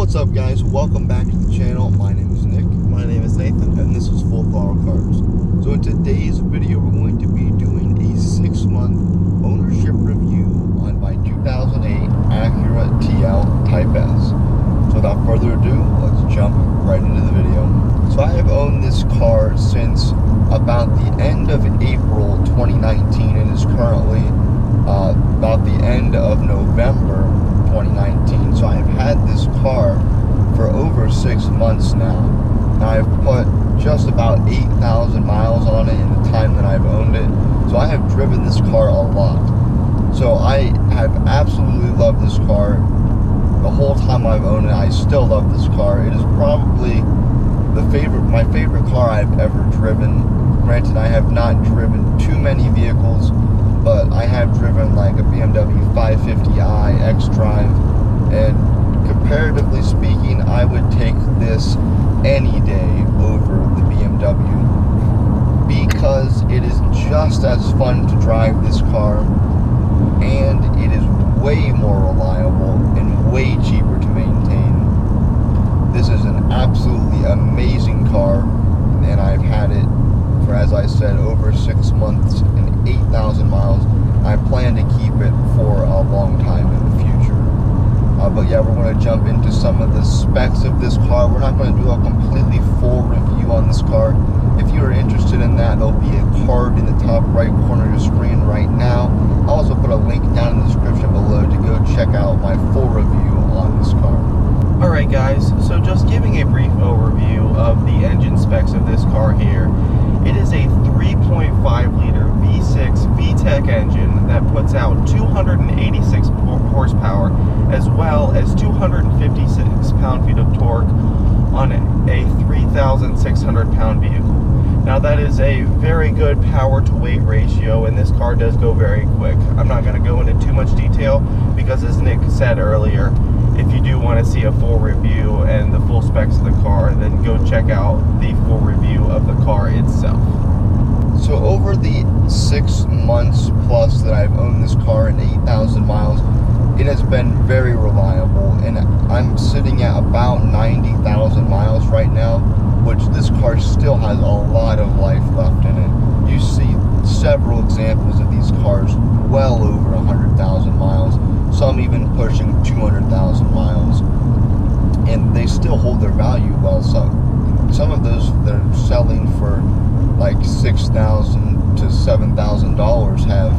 What's up, guys? Welcome back to the channel. My name is Nick. My name is Nathan. And this is Throttle Cars. So in today's video, we're going to be doing a 6-month ownership review on my 2008 Acura TL Type S. So without further ado, let's jump right into the video. So I have owned this car since about the end of April 2019 and is currently about the end of November 2019. So I've had this car for over 6 months now. Now I've put just about 8,000 miles on it in the time that I've owned it. So I have driven this car a lot. So I have absolutely loved this car. The whole time I've owned it, I still love this car. It is probably my favorite car I've ever driven. Granted, I have not driven too many vehicles, but I have driven like a BMW 550i X-Drive, and comparatively speaking, I would take this any day over the BMW because it is just as fun to drive this car, and it is way more reliable and way cheaper to maintain. This is an absolutely amazing car, and I've had it for, as I said, over 6 months and 8,000 miles. I plan to keep it for a long time in the future. But yeah, we're going to jump into some of the specs of this car. We're not going to do a completely full review on this car. If you are interested in that, there'll be a card in the top right corner of your screen right now. I'll also put a link down in the description below to go check out my full review on this car. Alright guys, so just giving a brief overview of the engine specs of this car here. It is a 3.5 liter V6 VTEC engine that puts out 286 horsepower as well as 256 pound-feet of torque on a 3,600 pound vehicle. Now that is a very good power to weight ratio, and this car does go very quick. I'm not going to go into too much detail because, as Nick said earlier, if you do want to see a full review and the full specs of the car, then go check out the full review of the car itself. So over the 6 months plus that I've owned this car and 8,000 miles, it has been very reliable, and I'm sitting at about 90,000 miles right now, which this car still has a lot of life left in it. You see several examples of these cars well over 100,000 miles, some even pushing 200,000 miles, and they still hold their value well. Some of those that are selling for like $6,000 to $7,000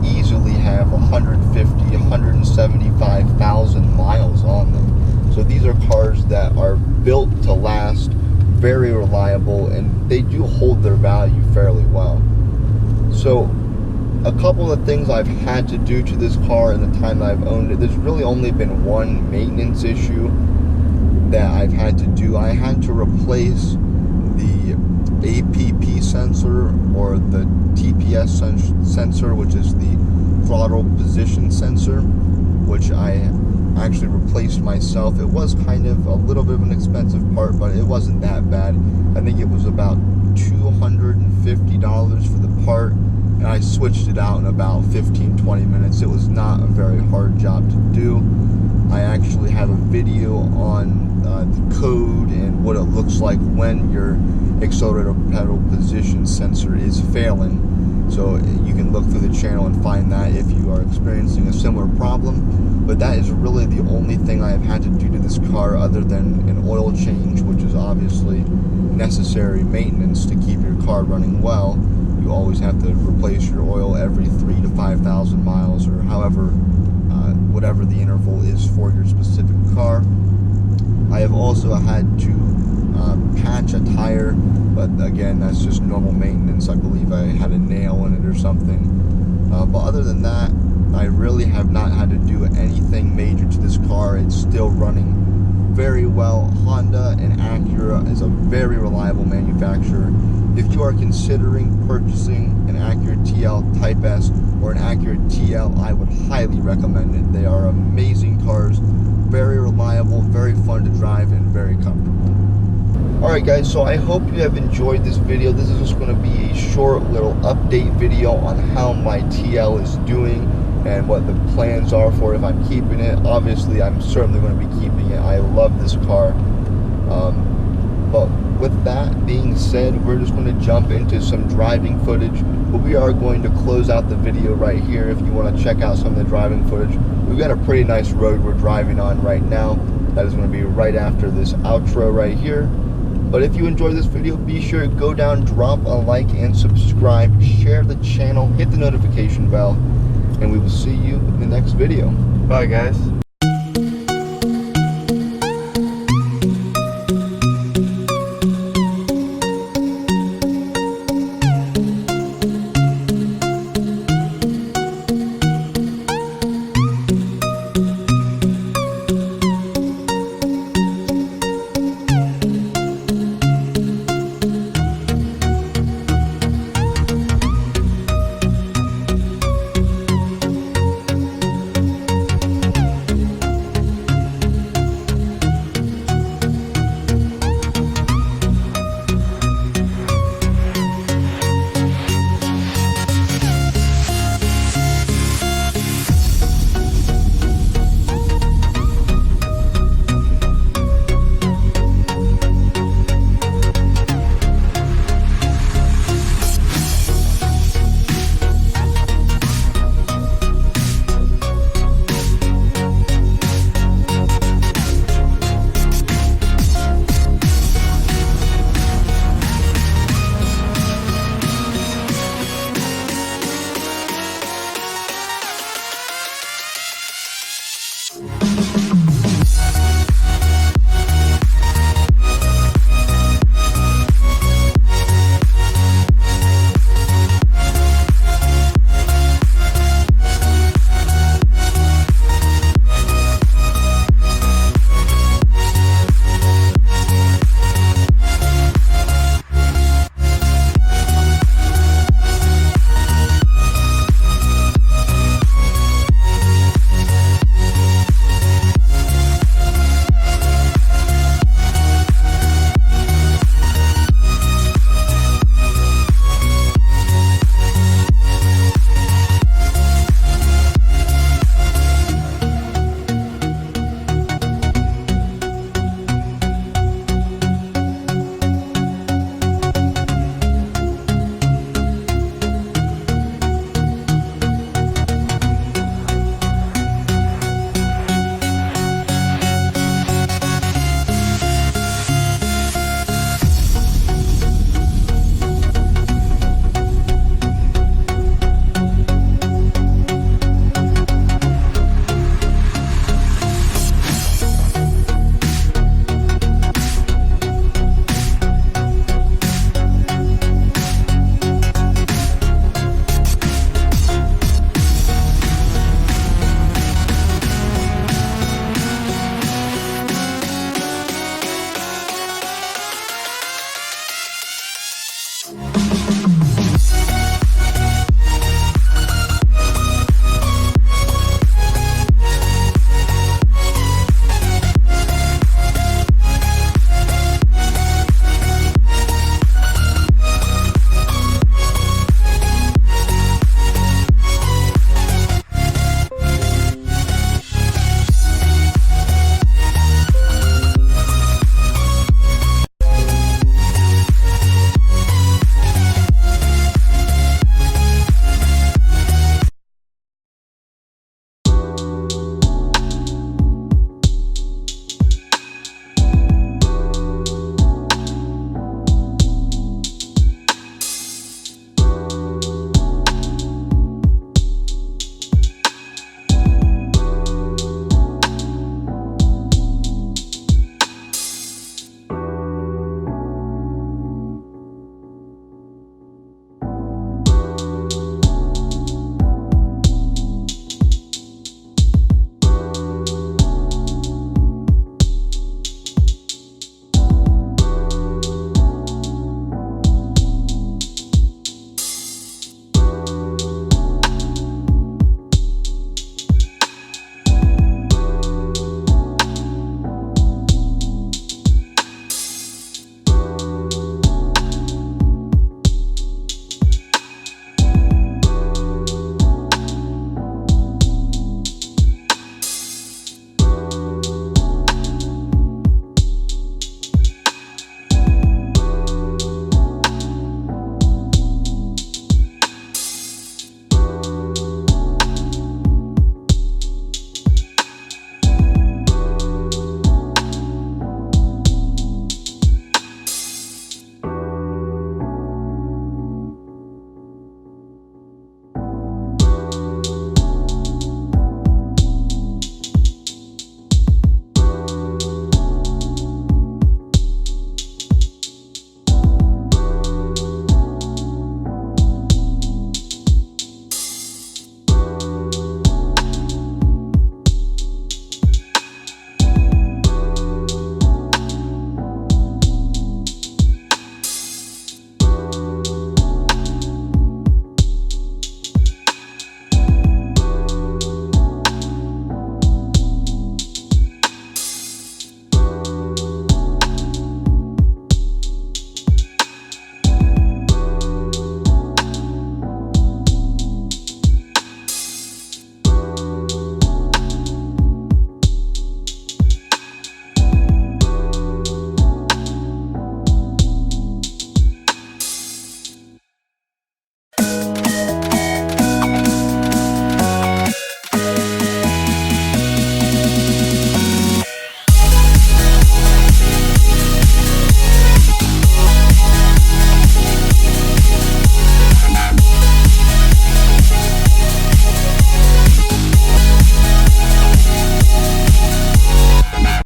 easily have 150,000, 175,000 miles on them. So these are cars that are built to last, very reliable, and they do hold their value fairly well. So a couple of things I've had to do to this car in the time that I've owned it, there's really only been one maintenance issue that I've had to do. I had to replace the APP sensor, or the TPS sensor, which is the throttle position sensor, which I actually replaced myself. It was kind of a little bit of an expensive part, but it wasn't that bad. I think it was about $250 for the part, and I switched it out in about 15-20 minutes. It was not a very hard job to do. I actually have a video on the code and what it looks like when your accelerator pedal position sensor is failing. So you can look through the channel and find that if you are experiencing a similar problem. But that is really the only thing I have had to do to this car, other than an oil change, which is obviously necessary maintenance to keep your car running well. You always have to replace your oil every 3,000 to 5,000 miles, or however, whatever the interval is for your specific car. I have also had to patch a tire, but again, that's just normal maintenance. I believe I had a nail in it or something. But other than that, I really have not had to do anything major to this car. It's still running very well. Honda and Acura is a very reliable manufacturer. If you are considering purchasing an Acura TL Type S or an Acura TL, I would highly recommend it. They are amazing cars, very reliable, very fun to drive, and very comfortable. Alright guys, so I hope you have enjoyed this video. This is just going to be a short little update video on how my TL is doing. and what the plans are for if I'm keeping it. Obviously, I'm certainly going to be keeping it. I love this car. But with that being said, we're just going to jump into some driving footage. But we are going to close out the video right here. If you want to check out some of the driving footage, we've got a pretty nice road we're driving on right now. That is going to be right after this outro right here. But if you enjoyed this video, be sure to go down, drop a like and subscribe, share the channel, hit the notification bell, and we will see you in the next video. Bye, guys.